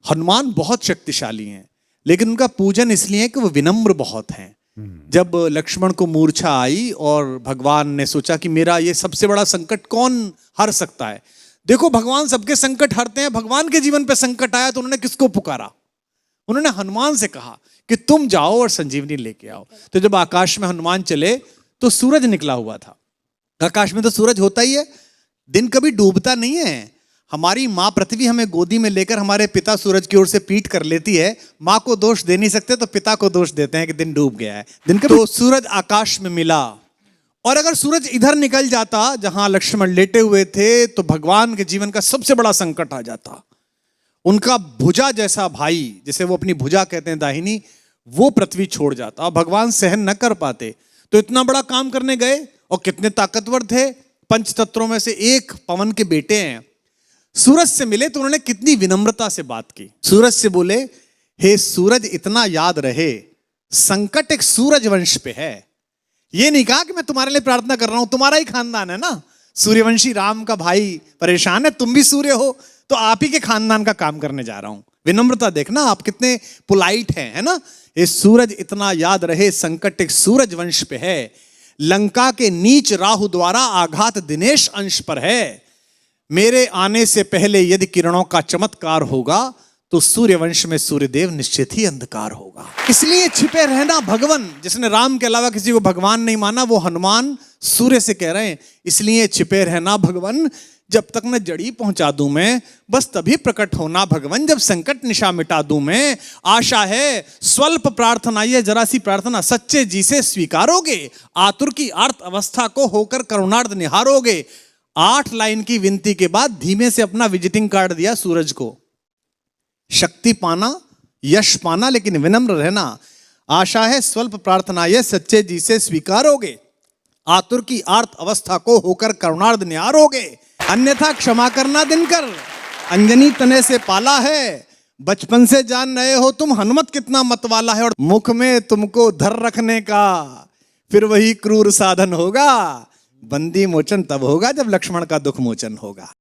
हनुमान बहुत शक्तिशाली हैं, लेकिन उनका पूजन इसलिए है कि वो विनम्र बहुत हैं। जब लक्ष्मण को मूर्छा आई और भगवान ने सोचा कि मेरा ये सबसे बड़ा संकट कौन हर सकता है, देखो भगवान सबके संकट हरते हैं, भगवान के जीवन पे संकट आया तो उन्होंने किसको पुकारा? उन्होंने हनुमान से कहा कि तुम जाओ और संजीवनी लेके आओ। तो जब आकाश में हनुमान चले तो सूरज निकला हुआ था। आकाश में तो सूरज होता ही है, दिन कभी डूबता नहीं है। हमारी माँ पृथ्वी हमें गोदी में लेकर हमारे पिता सूरज की ओर से पीठ कर लेती है। माँ को दोष दे नहीं सकते तो पिता को दोष देते हैं कि दिन डूब गया है। दिन कभी तो सूरज आकाश में मिला, और अगर सूरज इधर निकल जाता जहां लक्ष्मण लेटे हुए थे तो भगवान के जीवन का सबसे बड़ा संकट आ जाता। उनका भुजा जैसा भाई, जिसे वो अपनी भुजा कहते हैं दाहिनी, वो पृथ्वी छोड़ जाता और भगवान सहन न कर पाते। तो इतना बड़ा काम करने गए और कितने ताकतवर थे, पंच तत्वों में से एक पवन के बेटे हैं। सूरज से मिले तो उन्होंने कितनी विनम्रता से बात की। सूरज से बोले, हे सूरज, इतना याद रहे संकट एक सूरज वंश पे है। ये नहीं कहा कि मैं तुम्हारे लिए प्रार्थना कर रहा हूं, तुम्हारा ही खानदान है ना, सूर्यवंशी राम का भाई परेशान है, तुम भी सूर्य हो तो आप ही के खानदान का काम करने जा रहा हूं। विनम्रता देखना आप कितने पोलाइट हैं, है ना। ये सूरज इतना याद रहे संकट एक सूरज वंश पे है, लंका के नीच राहु द्वारा आघात दिनेश अंश पर है। मेरे आने से पहले यदि किरणों का चमत्कार होगा तो सूर्यवंश में सूर्यदेव निश्चित ही अंधकार होगा। इसलिए छिपे रहना भगवान। जिसने राम के अलावा किसी को भगवान नहीं माना वो हनुमान सूर्य से कह रहे हैं, इसलिए छिपे रहना भगवान, जब तक न जड़ी पहुंचा दूं मैं, बस तभी प्रकट होना भगवान, जब संकट निशा मिटा दूं मैं। आशा है स्वल्प प्रार्थना, ये जरा सी प्रार्थना सच्चे जी से स्वीकारोगे, आतुर की आर्त अवस्था को होकर करुणार्थ निहारोगे। 8 लाइन की विनती के बाद धीमे से अपना विजिटिंग कार्ड दिया सूरज को। शक्ति पाना, यश पाना, लेकिन विनम्र रहना। आशा है स्वल्प प्रार्थना ये सच्चे जी से स्वीकारोगे, आतुर की आर्त अवस्था को होकर करुणार्थ निहारोगे। अन्यथा क्षमा करना दिनकर, अंजनी तने से पाला है। बचपन से जान रहे हो तुम हनुमत कितना मतवाला है, और मुख में तुमको धर रखने का फिर वही क्रूर साधन होगा। बंदी मोचन तब होगा जब लक्ष्मण का दुख मोचन होगा।